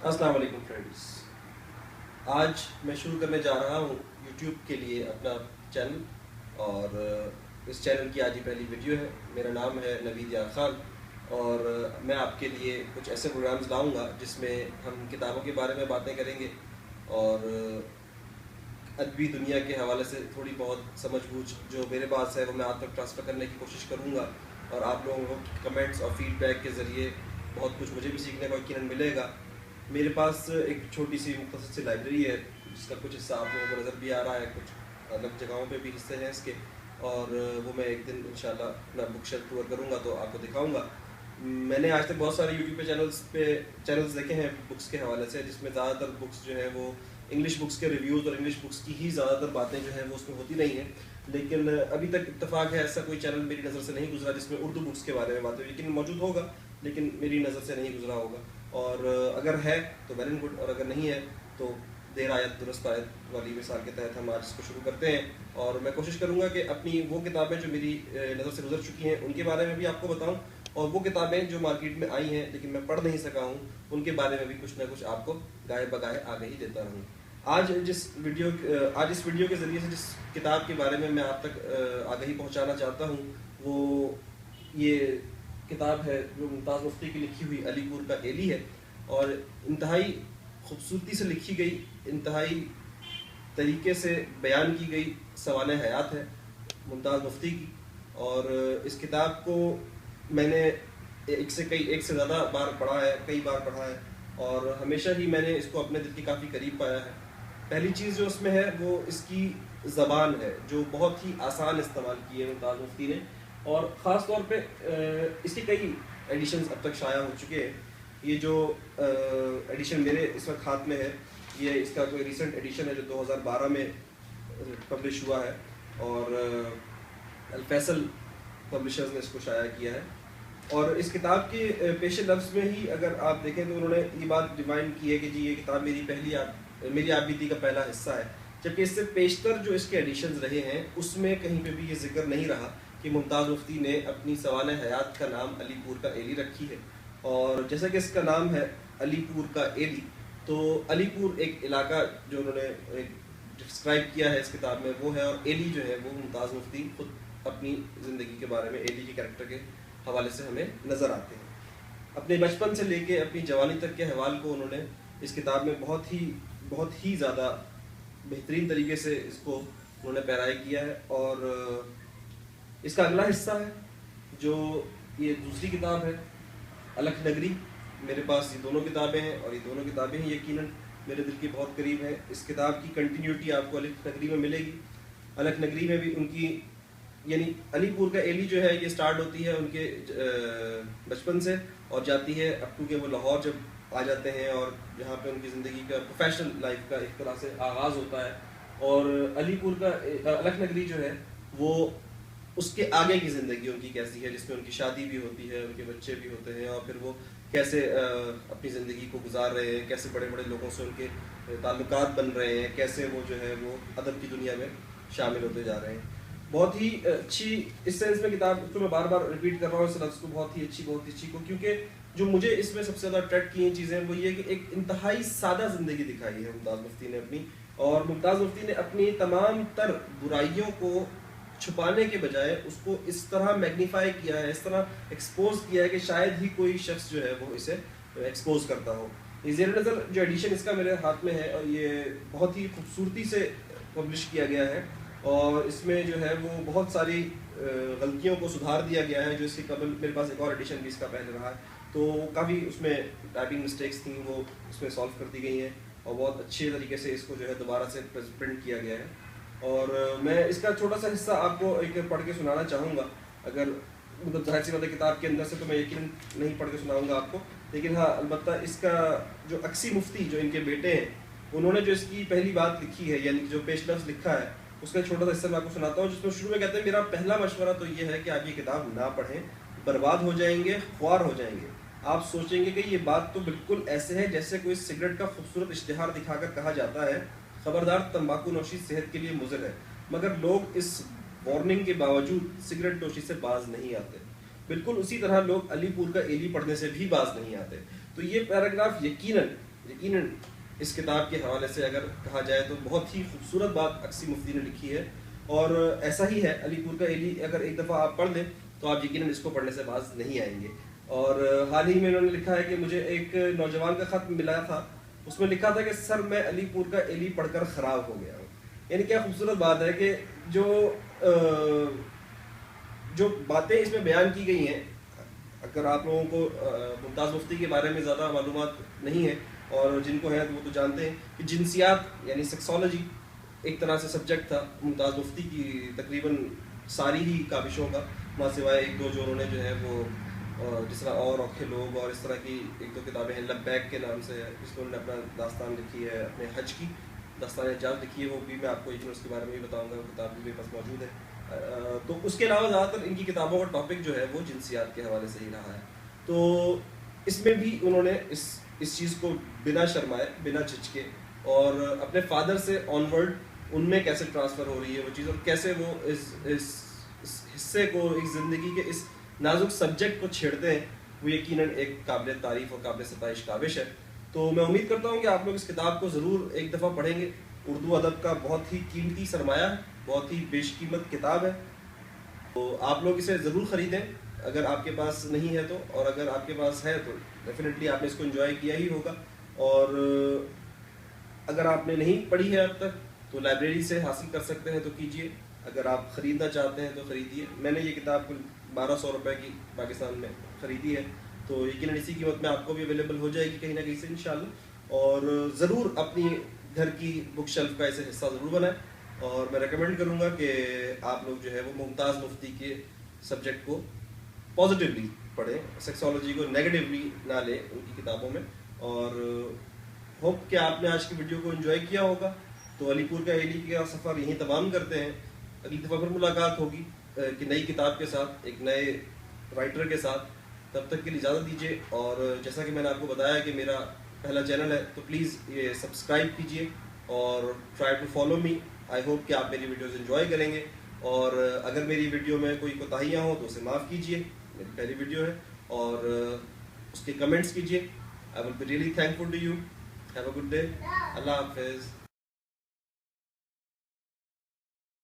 السلام علیکم فرینڈز، آج میں شروع کرنے جا رہا ہوں یوٹیوب کے لیے اپنا چینل، اور اس چینل کی آج ہی پہلی ویڈیو ہے۔ میرا نام ہے نوید یار خان، اور میں آپ کے لیے کچھ ایسے پروگرامز لاؤں گا جس میں ہم کتابوں کے بارے میں باتیں کریں گے، اور ادبی دنیا کے حوالے سے تھوڑی بہت سمجھ بوجھ جو میرے پاس ہے وہ میں آپ تک ٹرانسفر کرنے کی کوشش کروں گا، اور آپ لوگوں کو کمنٹس اور فیڈ بیک کے ذریعے بہت کچھ مجھے بھی سیکھنے کو یقیناً ملے گا۔ میرے پاس ایک چھوٹی سی مختصر سی لائبریری ہے جس کا کچھ حصہ آپ لوگوں کو نظر بھی آ رہا ہے، کچھ الگ جگہوں پہ بھی حصے ہیں اس کے، اور وہ میں ایک دن انشاءاللہ اپنا بک شیلف ٹور کروں گا تو آپ کو دکھاؤں گا۔ میں نے آج تک بہت سارے یوٹیوب پہ چینلز دیکھے ہیں بکس کے حوالے سے، جس میں زیادہ تر بکس جو ہیں وہ انگلش بکس کے ریویوز اور انگلش بکس کی ہی زیادہ تر باتیں جو ہیں وہ اس میں ہوتی نہیں ہیں، لیکن ابھی تک اتفاق ہے ایسا کوئی چینل میری نظر سے نہیں گزرا جس میں اردو بکس کے بارے میں باتیں ہوئی، لیکن موجود ہوگا لیکن میری نظر سے نہیں گزرا ہوگا، اور اگر ہے تو ویل اینڈ گڈ، اور اگر نہیں ہے تو دیر آیت درست آیت والی مثال کے تحت ہم آج اس کو شروع کرتے ہیں۔ اور میں کوشش کروں گا کہ اپنی وہ کتابیں جو میری نظر سے گزر چکی ہیں ان کے بارے میں بھی آپ کو بتاؤں، اور وہ کتابیں جو مارکیٹ میں آئی ہیں لیکن میں پڑھ نہیں سکا ہوں ان کے بارے میں بھی کچھ نہ کچھ آپ کو گائے بگائے آگہی دیتا رہوں۔ آج اس ویڈیو کے ذریعے سے جس کتاب کے بارے میں میں آپ تک آگہی پہنچانا چاہتا ہوں وہ یہ کتاب ہے جو ممتاز مفتی کی لکھی ہوئی علی پور کا ایلی ہے، اور انتہائی خوبصورتی سے لکھی گئی، انتہائی طریقے سے بیان کی گئی سوانح حیات ہے ممتاز مفتی کی، اور اس کتاب کو میں نے ایک سے زیادہ بار پڑھا ہے، کئی بار پڑھا ہے، اور ہمیشہ ہی میں نے اس کو اپنے دل کے کافی قریب پایا ہے۔ پہلی چیز جو اس میں ہے وہ اس کی زبان ہے جو بہت ہی آسان استعمال کی ہے ممتاز مفتی نے، اور خاص طور پہ اس کے کئی ایڈیشنز اب تک شائع ہو چکے ہیں۔ یہ جو ایڈیشن میرے اس وقت ہاتھ میں ہے یہ اس کا کوئی ریسنٹ ایڈیشن ہے جو 2012 میں پبلش ہوا ہے، اور الفیصل پبلشرز نے اس کو شائع کیا ہے۔ اور اس کتاب کے پیش لفظ میں ہی اگر آپ دیکھیں تو انہوں نے یہ بات ڈیفائن کی ہے کہ جی یہ کتاب میری آپ بیتی کا پہلا حصہ ہے، جبکہ اس سے پیشتر جو اس کے ایڈیشنز رہے ہیں اس میں کہیں پہ بھی یہ ذکر نہیں رہا کہ ممتاز مفتی نے اپنی سوانح حیات کا نام علی پور کا ایلی رکھی ہے۔ اور جیسا کہ اس کا نام ہے علی پور کا ایلی، تو علی پور ایک علاقہ جو انہوں نے ڈسکرائب کیا ہے اس کتاب میں وہ ہے، اور ایلی جو ہے وہ ممتاز مفتی خود اپنی زندگی کے بارے میں ایلی کے کریکٹر کے حوالے سے ہمیں نظر آتے ہیں۔ اپنے بچپن سے لے کے اپنی جوانی تک کے حوال کو انہوں نے اس کتاب میں بہت ہی زیادہ بہترین طریقے سے اس کو انہوں نے پیرائی کیا ہے۔ اور اس کا اگلا حصہ ہے جو یہ دوسری کتاب ہے الکھ نگری۔ میرے پاس یہ دونوں کتابیں ہیں، اور یہ دونوں کتابیں ہی یقیناً میرے دل کے بہت قریب ہیں۔ اس کتاب کی کنٹینیوٹی آپ کو الکھ نگری میں ملے گی۔ الکھ نگری میں بھی ان کی یعنی علی پور کا ایلی جو ہے یہ سٹارٹ ہوتی ہے ان کے بچپن سے اور جاتی ہے اپ ٹو کہ وہ لاہور جب آ جاتے ہیں، اور جہاں پہ ان کی زندگی کا پروفیشنل لائف کا ایک طرح سے آغاز ہوتا ہے۔ اور علی پور کا الکھ نگری جو ہے وہ اس کے آگے کی زندگی ان کی کیسی ہے، جس میں ان کی شادی بھی ہوتی ہے، ان کے بچے بھی ہوتے ہیں، اور پھر وہ کیسے اپنی زندگی کو گزار رہے ہیں، کیسے بڑے بڑے لوگوں سے ان کے تعلقات بن رہے ہیں، کیسے وہ جو ہے وہ ادب کی دنیا میں شامل ہوتے جا رہے ہیں۔ بہت ہی اچھی اس سینس میں کتاب کو میں بار بار ریپیٹ کر رہا ہوں اس لفظ کو بہت ہی اچھی کو، کیونکہ جو مجھے اس میں سب سے زیادہ اٹریکٹ کی ہیں چیزیں وہ یہ کہ ایک انتہائی سادہ زندگی دکھائی ہے ممتاز مفتی نے اپنی، اور ممتاز مفتی نے اپنی تمام تر برائیوں کو چھپانے کے بجائے اس کو اس طرح میگنیفائی کیا ہے، اس طرح ایکسپوز کیا ہے کہ شاید ہی کوئی شخص جو ہے وہ اسے ایکسپوز کرتا ہو۔ یہ زیر نظر جو ایڈیشن اس کا میرے ہاتھ میں ہے، اور یہ بہت ہی خوبصورتی سے پبلش کیا گیا ہے، اور اس میں جو ہے وہ بہت ساری غلطیوں کو سدھار دیا گیا ہے جو اس کے قبل میرے پاس ایک اور ایڈیشن بھی اس کا پہلے رہا ہے، تو کافی اس میں ٹائپنگ مسٹیکس تھیں وہ اس میں سالو کر دی گئی ہیں، اور بہت اچھے طریقے سے اس کو جو ہے دوبارہ سے پرنٹ کیا گیا ہے۔ اور میں اس کا چھوٹا سا حصہ آپ کو ایک پڑھ کے سنانا چاہوں گا، اگر مطلب ظاہر سی بات ہے کتاب کے اندر سے تو میں یقیناً نہیں پڑھ کے سناؤں گا آپ کو، لیکن ہاں البتہ اس کا جو اکسی مفتی جو ان کے بیٹے ہیں انہوں نے جو اس کی پہلی بات لکھی ہے یعنی جو پیش لفظ لکھا ہے اس کا چھوٹا سا حصہ میں آپ کو سناتا ہوں، جس میں شروع میں کہتے ہیں میرا پہلا مشورہ تو یہ ہے کہ آپ یہ کتاب نہ پڑھیں، برباد ہو جائیں گے، خوار ہو جائیں گے۔ آپ سوچیں گے کہ یہ بات تو بالکل ایسے ہے جیسے کوئی سگریٹ کا خوبصورت اشتہار دکھا کر کہا جاتا ہے خبردار تمباکو نوشی صحت کے لیے مضر ہے، مگر لوگ اس وارننگ کے باوجود سگریٹ نوشی سے باز نہیں آتے۔ بالکل اسی طرح لوگ علی پور کا ایلی پڑھنے سے بھی باز نہیں آتے۔ تو یہ پیراگراف یقیناً یقیناً اس کتاب کے حوالے سے اگر کہا جائے تو بہت ہی خوبصورت بات اقصی مفتی نے لکھی ہے، اور ایسا ہی ہے علی پور کا ایلی اگر ایک دفعہ آپ پڑھ لیں تو آپ یقیناً اس کو پڑھنے سے باز نہیں آئیں گے. اور حال ہی میں انہوں نے لکھا ہے کہ مجھے ایک نوجوان کا خط ملا تھا، اس میں لکھا تھا کہ سر میں علی پور کا ایلی پڑھ کر خراب ہو گیا ہوں. یعنی کیا خوبصورت بات ہے کہ جو باتیں اس میں بیان کی گئی ہیں، اگر آپ لوگوں کو ممتاز مفتی کے بارے میں زیادہ معلومات نہیں ہے اور جن کو ہے وہ تو جانتے ہیں کہ جنسیات یعنی سیکسولوجی ایک طرح سے سبجیکٹ تھا ممتاز مفتی کی تقریباً ساری ہی کاوشوں کا، ماں سوائے ایک دو جو انہوں نے جو ہے وہ جس طرح اور اوکھے لوگ اور اس طرح کی ایک دو کتابیں ہیں، لبیک کے نام سے جس میں انہوں نے اپنا داستان لکھی ہے، اپنے حج کی داستان حجاز لکھی ہے، وہ بھی میں آپ کو اس کے بارے میں بھی بتاؤں گا، وہ کتاب بھی میرے پاس موجود ہے. تو اس کے علاوہ زیادہ تر ان کی کتابوں کا ٹاپک جو ہے وہ جنسیات کے حوالے سے ہی رہا ہے. تو اس میں بھی انہوں نے اس چیز کو بنا شرمائے، بنا جھجکے اور اپنے فادر سے آن ورڈ ان میں کیسے ٹرانسفر ہو رہی ہے وہ چیز اور کیسے وہ اس حصے کو ایک زندگی کے اس نازک سبجیکٹ کو چھیڑتے ہیں، وہ یقیناً ایک قابل تعریف اور قابل ستائش کاوش ہے. تو میں امید کرتا ہوں کہ آپ لوگ اس کتاب کو ضرور ایک دفعہ پڑھیں گے. اردو ادب کا بہت ہی قیمتی سرمایہ ہے، بہت ہی بیش قیمت کتاب ہے. تو آپ لوگ اسے ضرور خریدیں اگر آپ کے پاس نہیں ہے تو، اور اگر آپ کے پاس ہے تو ڈیفینیٹلی آپ نے اس کو انجوائے کیا ہی ہوگا. اور اگر آپ نے نہیں پڑھی ہے اب تک تو لائبریری سے حاصل کر سکتے ہیں تو کیجئے، اگر آپ خریدنا چاہتے ہیں تو خریدیے. میں نے یہ کتاب کل 1200 روپے کی پاکستان میں خریدی ہے، تو یقیناً اسی قیمت میں آپ کو بھی اویلیبل ہو جائے گی کہیں نہ کہیں سے انشاءاللہ. اور ضرور اپنی گھر کی بک شیلف کا اسے حصہ ضرور بنائیں، اور میں ریکمینڈ کروں گا کہ آپ لوگ جو ہے وہ ممتاز مفتی کے سبجیکٹ کو پازیٹیولی پڑھیں، سیکسولوجی کو نیگیٹیولی نہ لیں ان کی کتابوں میں. اور ہوپ کہ آپ نے آج کی ویڈیو کو انجوائے کیا ہوگا. تو علی پور کا ایلی کا سفر یہیں تمام کرتے ہیں. اگلی دفعہ پھر ملاقات ہوگی کہ نئی کتاب کے ساتھ، ایک نئے رائٹر کے ساتھ. تب تک کے لیے اجازت دیجیے. اور جیسا کہ میں نے آپ کو بتایا کہ میرا پہلا چینل ہے تو پلیز یہ سبسکرائب کیجیے اور try to follow me. I hope کہ آپ میری ویڈیوز انجوائے کریں گے، اور اگر میری ویڈیو میں کوئی کوتاہیاں ہوں تو اسے معاف کیجیے. میری پہلی ویڈیو ہے اور اس کے کمنٹس کیجیے. I will be really thankful to you. Have a good day. اللہ حافظ.